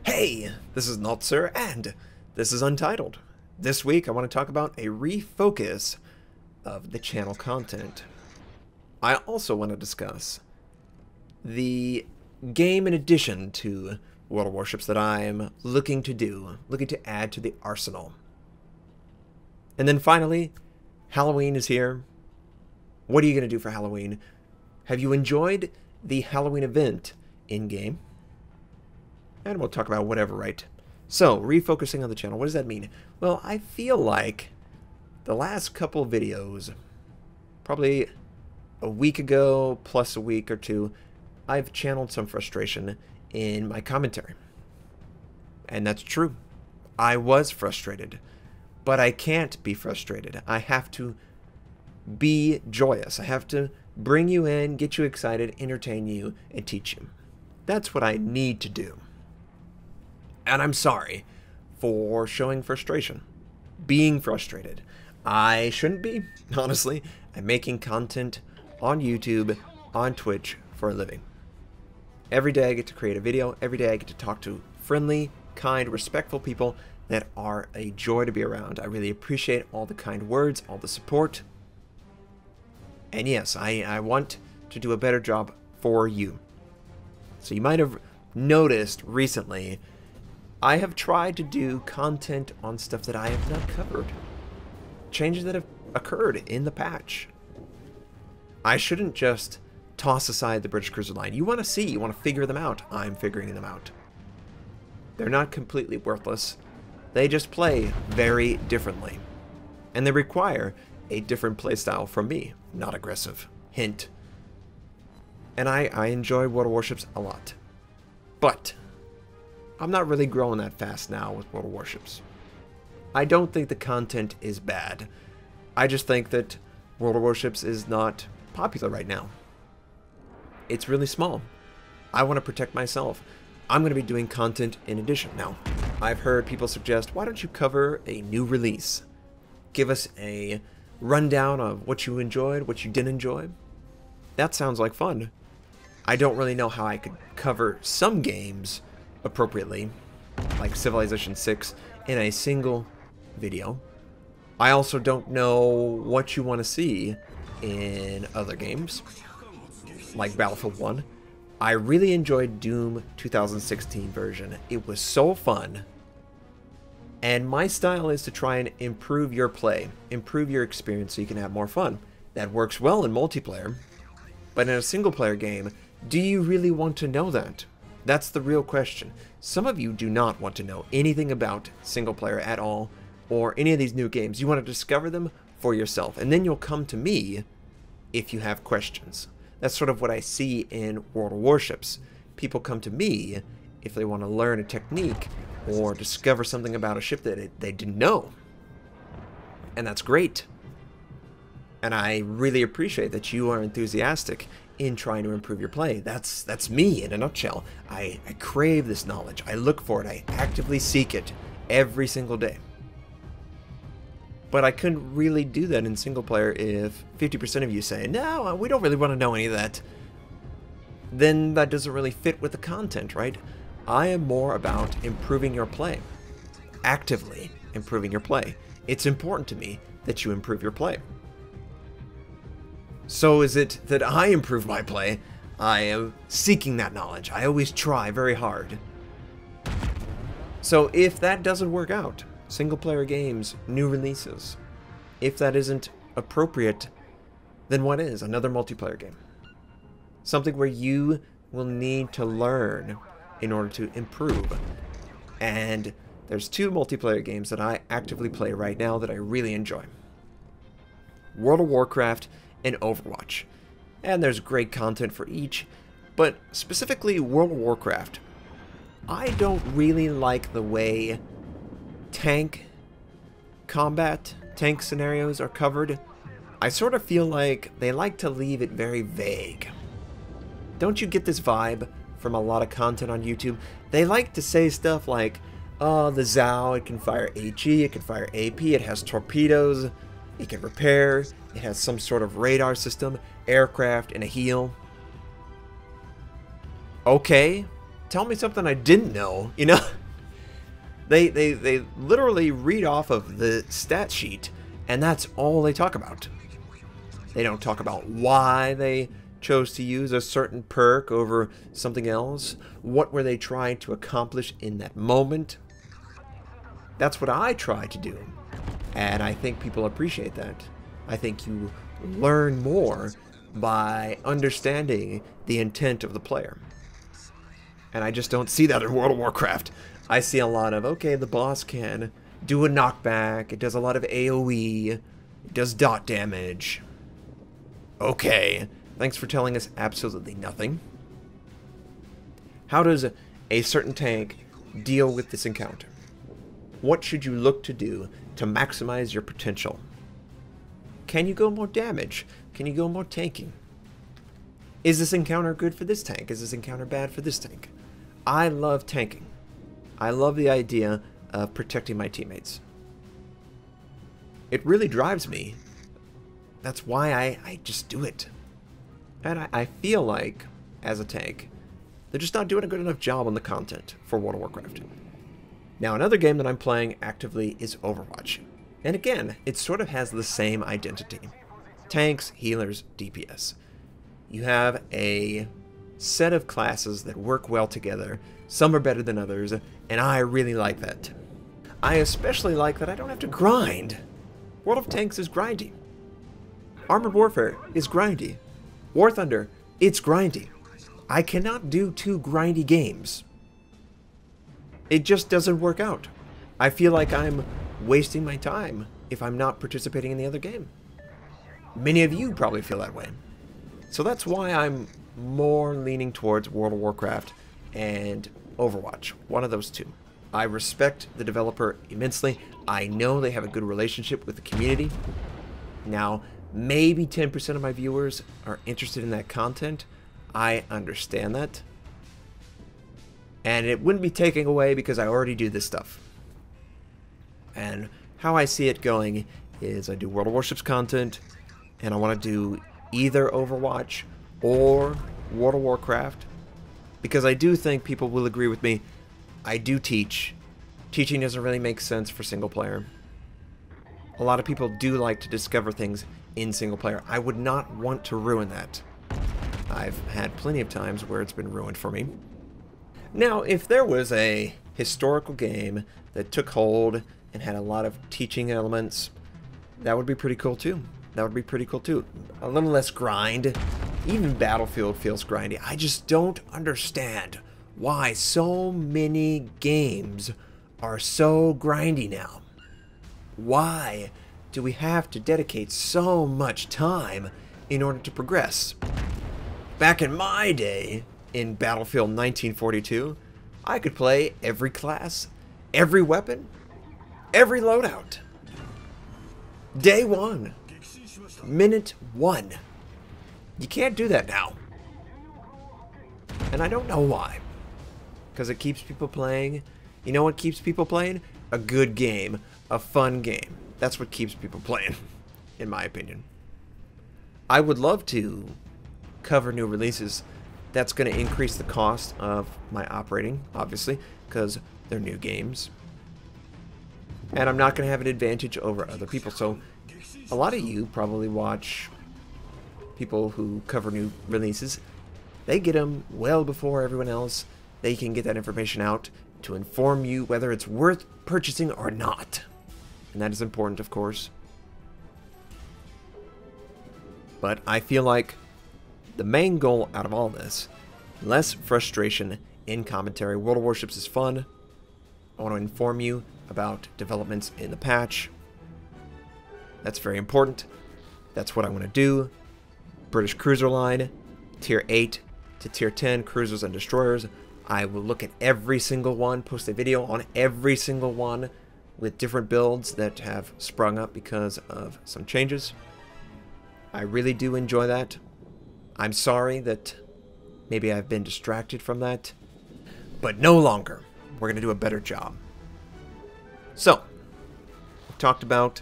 Hey, this is Naltzer, and this is Untitled. This week I want to talk about a refocus of the channel content. I also want to discuss the game in addition to World of Warships that I'm looking to add to the arsenal. And then finally, Halloween is here. What are you going to do for Halloween? Have you enjoyed the Halloween event in-game? And we'll talk about whatever, right? So, refocusing on the channel, what does that mean? Well, I feel like the last couple of videos, probably a week ago, plus a week or two, I've channeled some frustration in my commentary. And that's true. I was frustrated. But I can't be frustrated. I have to be joyous. I have to bring you in, get you excited, entertain you, and teach you. That's what I need to do. And I'm sorry for showing frustration, being frustrated. I shouldn't be, honestly. I'm making content on YouTube, on Twitch for a living. Every day I get to create a video. Every day I get to talk to friendly, kind, respectful people that are a joy to be around. I really appreciate all the kind words, all the support. And yes, I want to do a better job for you. So you might have noticed recently I have tried to do content on stuff that I have not covered. Changes that have occurred in the patch. I shouldn't just toss aside the British Cruiser line. You want to see, you want to figure them out. I'm figuring them out. They're not completely worthless. They just play very differently. And they require a different playstyle from me. Not aggressive. Hint. And I enjoy World of Warships a lot. But I'm not really growing that fast now with World of Warships. I don't think the content is bad. I just think that World of Warships is not popular right now. It's really small. I want to protect myself. I'm going to be doing content in addition. Now, I've heard people suggest, why don't you cover a new release? Give us a rundown of what you enjoyed, what you didn't enjoy. That sounds like fun. I don't really know how I could cover some games appropriately, like Civilization 6, in a single video. I also don't know what you want to see in other games, like Battlefield 1. I really enjoyed Doom 2016 version. It was so fun. And my style is to try and improve your play, improve your experience so you can have more fun. That works well in multiplayer, but in a single player game, do you really want to know that? That's the real question. Some of you do not want to know anything about single player at all, or any of these new games. You want to discover them for yourself, and then you'll come to me if you have questions. That's sort of what I see in World of Warships. People come to me if they want to learn a technique or discover something about a ship that they didn't know. And that's great. And I really appreciate that you are enthusiastic in trying to improve your play. That's me in a nutshell. I crave this knowledge. I look for it. I actively seek it every single day. But I couldn't really do that in single player if 50% of you say, no, we don't really want to know any of that. Then that doesn't really fit with the content, right? I am more about improving your play. Actively improving your play. It's important to me that you improve your play. So is it that I improve my play? I am seeking that knowledge. I always try very hard. So if that doesn't work out, single player games, new releases, if that isn't appropriate, then what is? Another multiplayer game. Something where you will need to learn in order to improve. And there's two multiplayer games that I actively play right now that I really enjoy. World of Warcraft and Overwatch. And there's great content for each, but specifically World of Warcraft. I don't really like the way tank combat, tank scenarios are covered. I sort of feel like they like to leave it very vague. Don't you get this vibe from a lot of content on YouTube? They like to say stuff like, oh, the Zao, it can fire HE, it can fire AP, it has torpedoes, it can repair, it has some sort of radar system, aircraft, and a heal. Okay, tell me something I didn't know, you know? They literally read off of the stat sheet, and that's all they talk about. They don't talk about why they chose to use a certain perk over something else. What were they trying to accomplish in that moment? That's what I try to do, and I think people appreciate that. I think you learn more by understanding the intent of the player. And I just don't see that in World of Warcraft. I see a lot of, okay, the boss can do a knockback, it does a lot of AoE, it does dot damage. Okay, thanks for telling us absolutely nothing. How does a certain tank deal with this encounter? What should you look to do to maximize your potential? Can you go more damage? Can you go more tanking? Is this encounter good for this tank? Is this encounter bad for this tank? I love tanking. I love the idea of protecting my teammates. It really drives me. That's why I just do it. And I feel like, as a tank, they're just not doing a good enough job on the content for World of Warcraft. Now, another game that I'm playing actively is Overwatch. And again, it sort of has the same identity. Tanks, healers, DPS. You have a set of classes that work well together. Some are better than others, and I really like that. I especially like that I don't have to grind. World of Tanks is grindy. Armored Warfare is grindy. War Thunder, it's grindy. I cannot do two grindy games. It just doesn't work out. I feel like I'm wasting my time if I'm not participating in the other game. Many of you probably feel that way. So that's why I'm more leaning towards World of Warcraft and Overwatch. One of those two. I respect the developer immensely. I know they have a good relationship with the community. Now, maybe 10% of my viewers are interested in that content. I understand that. And it wouldn't be taken away because I already do this stuff. And how I see it going is I do World of Warships content, and I want to do either Overwatch or World of Warcraft, because I do think people will agree with me. I do teach. Teaching doesn't really make sense for single player. A lot of people do like to discover things in single player. I would not want to ruin that. I've had plenty of times where it's been ruined for me. Now, if there was a historical game that took hold and had a lot of teaching elements, that would be pretty cool too. That would be pretty cool too. A little less grind. Even Battlefield feels grindy. I just don't understand why so many games are so grindy now. Why do we have to dedicate so much time in order to progress? Back in my day, in Battlefield 1942, I could play every class, every weapon, every loadout. Day one. Minute one. You can't do that now. And I don't know why. Because it keeps people playing. You know what keeps people playing? A good game. A fun game. That's what keeps people playing, in my opinion. I would love to cover new releases. That's going to increase the cost of my operating, obviously, because they're new games. And I'm not going to have an advantage over other people. So a lot of you probably watch people who cover new releases. They get them well before everyone else. They can get that information out to inform you whether it's worth purchasing or not. And that is important, of course. But I feel like the main goal out of all this, less frustration in commentary. World of Warships is fun. I want to inform you about developments in the patch. That's very important. That's what I want to do. British Cruiser Line, Tier 8 to Tier 10 cruisers and destroyers. I will look at every single one, post a video on every single one with different builds that have sprung up because of some changes. I really do enjoy that. I'm sorry that maybe I've been distracted from that, but no longer. We're going to do a better job. So, we've talked about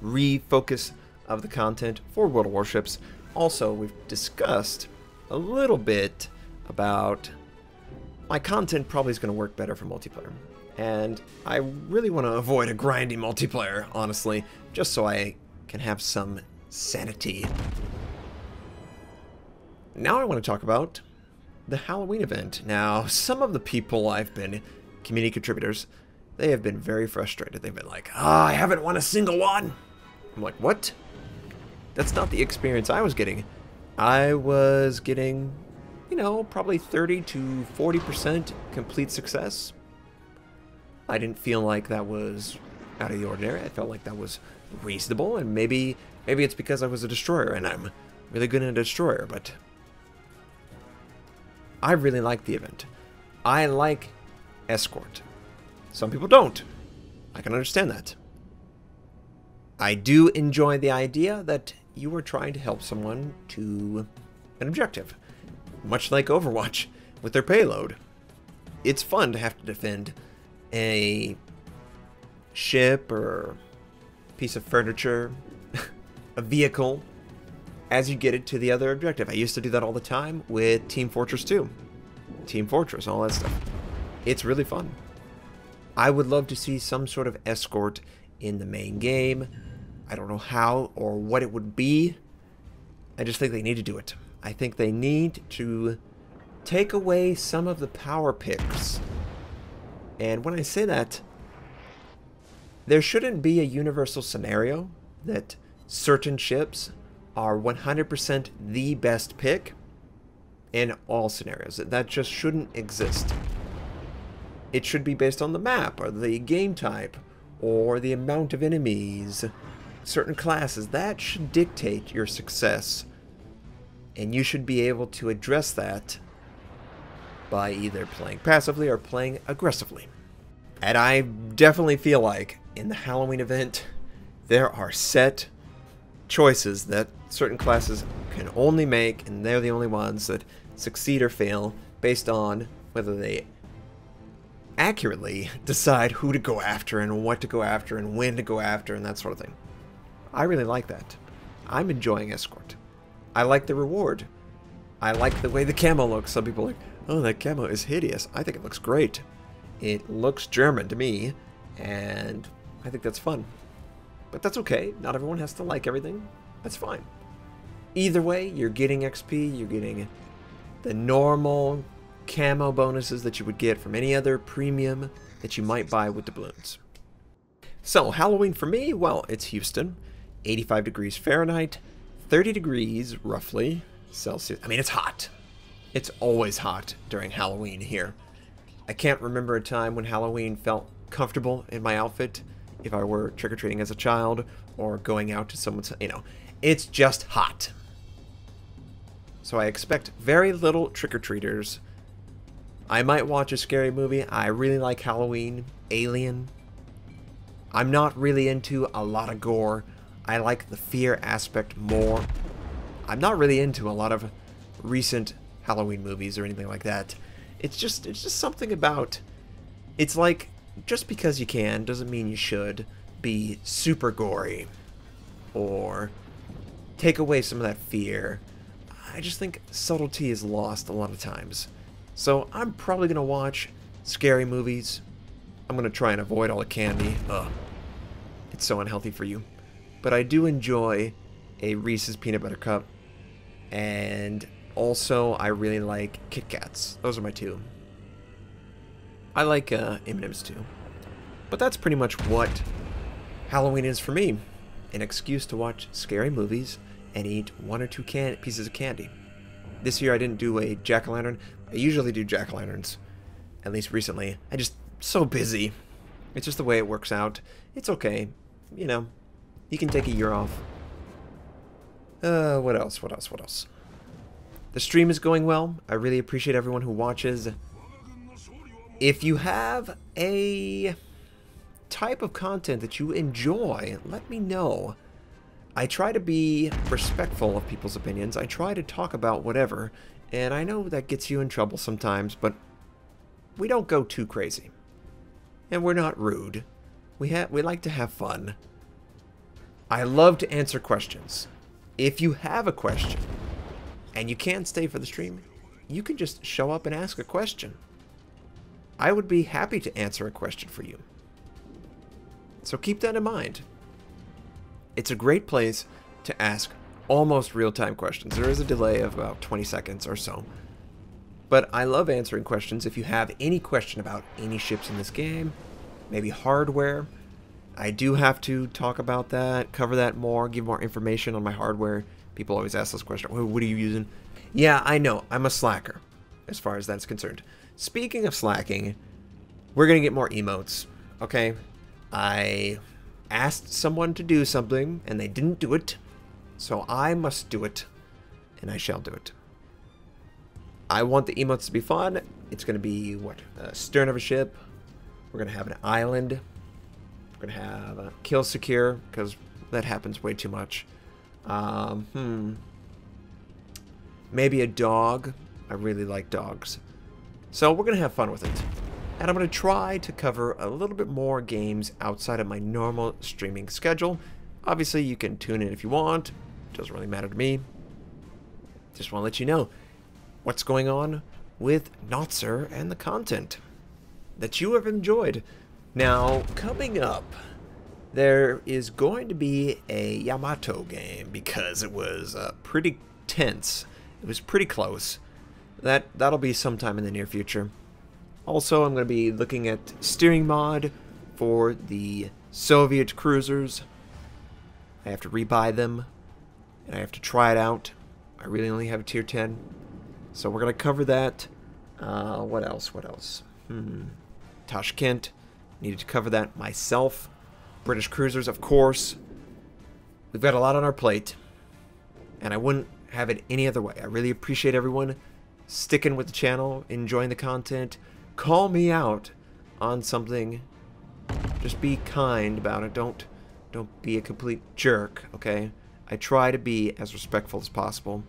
refocus of the content for World of Warships. Also, we've discussed a little bit about my content probably is going to work better for multiplayer. And I really want to avoid a grindy multiplayer, honestly, just so I can have some sanity. Now I want to talk about the Halloween event. Now, some of the people I've been community contributors, they have been very frustrated. They've been like, I haven't won a single one. I'm like, what? That's not the experience I was getting. I was getting, you know, probably 30 to 40% complete success. I didn't feel like that was out of the ordinary. I felt like that was reasonable, and maybe it's because I was a destroyer and I'm really good at a destroyer, but I really like the event. I like escort. Some people don't. I can understand that. I do enjoy the idea that you are trying to help someone to an objective, much like Overwatch with their payload. It's fun to have to defend a ship or piece of furniture, a vehicle, as you get it to the other objective. I used to do that all the time with Team Fortress 2. Team Fortress, all that stuff. It's really fun. I would love to see some sort of escort in the main game. I don't know how or what it would be. I just think they need to do it. I think they need to take away some of the power picks. And when I say that, there shouldn't be a universal scenario that certain ships are 100% the best pick in all scenarios. That just shouldn't exist. It should be based on the map, or the game type, or the amount of enemies, certain classes. That should dictate your success. And you should be able to address that by either playing passively or playing aggressively. And I definitely feel like in the Halloween event, there are set choices that certain classes can only make, and they're the only ones that succeed or fail based on whether they accurately decide who to go after and what to go after and when to go after and that sort of thing. I really like that. I'm enjoying escort. I like the reward. I like the way the camo looks. Some people are like, oh, that camo is hideous. I think it looks great. It looks German to me, and I think that's fun. But that's okay. Not everyone has to like everything. That's fine. Either way, you're getting XP, you're getting the normal camo bonuses that you would get from any other premium that you might buy with doubloons. So, Halloween for me, well, it's Houston. 85 degrees Fahrenheit, 30 degrees, roughly, Celsius. I mean, it's hot. It's always hot during Halloween here. I can't remember a time when Halloween felt comfortable in my outfit if I were trick-or-treating as a child or going out to someone's, you know. It's just hot. So I expect very little trick-or-treaters. I might watch a scary movie. I really like Halloween, Alien. I'm not really into a lot of gore. I like the fear aspect more. I'm not really into a lot of recent Halloween movies or anything like that. It's just something about, it's like, just because you can doesn't mean you should be super gory or take away some of that fear. I just think subtlety is lost a lot of times. So I'm probably going to watch scary movies. I'm going to try and avoid all the candy. Ugh. It's so unhealthy for you. But I do enjoy a Reese's Peanut Butter Cup. And also, I really like Kit Kats. Those are my two. I like M&M's too. But that's pretty much what Halloween is for me. An excuse to watch scary movies and eat 1 or 2 pieces of candy. This year I didn't do a jack-o'-lantern. I usually do jack-o'-lanterns, at least recently. I just so busy. It's just the way it works out. It's okay. You know, you can take a year off. What else? The stream is going well. I really appreciate everyone who watches. If you have a type of content that you enjoy, let me know. I try to be respectful of people's opinions. I try to talk about whatever, and I know that gets you in trouble sometimes, but we don't go too crazy. And we're not rude. We like to have fun. I love to answer questions. If you have a question and you can't stay for the stream, you can just show up and ask a question. I would be happy to answer a question for you. So keep that in mind. It's a great place to ask almost real-time questions. There is a delay of about 20 seconds or so. But I love answering questions. If you have any question about any ships in this game, maybe hardware, I do have to talk about that, cover that more, give more information on my hardware. People always ask this question, what are you using? Yeah, I know, I'm a slacker, as far as that's concerned. Speaking of slacking, we're going to get more emotes, okay? I asked someone to do something, and they didn't do it, so I must do it, and I shall do it. I want the emotes to be fun. It's going to be, what, stern of a ship. We're going to have an island. We're going to have a kill secure, because that happens way too much. Maybe a dog. I really like dogs. So we're going to have fun with it. And I'm going to try to cover a little bit more games outside of my normal streaming schedule. Obviously, you can tune in if you want. It doesn't really matter to me. Just want to let you know what's going on with Notzer and the content that you have enjoyed. Now, coming up, there is going to be a Yamato game because it was pretty tense. It was pretty close. That'll be sometime in the near future. Also, I'm going to be looking at steering mod for the Soviet cruisers. I have to rebuy them, and I have to try it out. I really only have a tier 10. So we're going to cover that. What else? What else? Tashkent. Needed to cover that myself. British cruisers, of course. We've got a lot on our plate, and I wouldn't have it any other way. I really appreciate everyone sticking with the channel, enjoying the content. Call me out on something. Just be kind about it. Don't be a complete jerk, okay? I try to be as respectful as possible.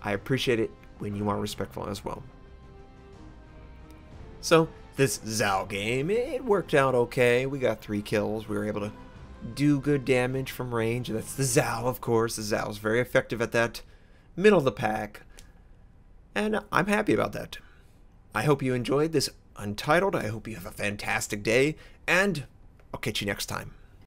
I appreciate it when you are respectful as well. So, this Zao game, it worked out okay. We got 3 kills. We were able to do good damage from range. That's the Zao, of course. The Zao is very effective at that. Middle of the pack. And I'm happy about that. I hope you enjoyed this Untitled. I hope you have a fantastic day. And I'll catch you next time.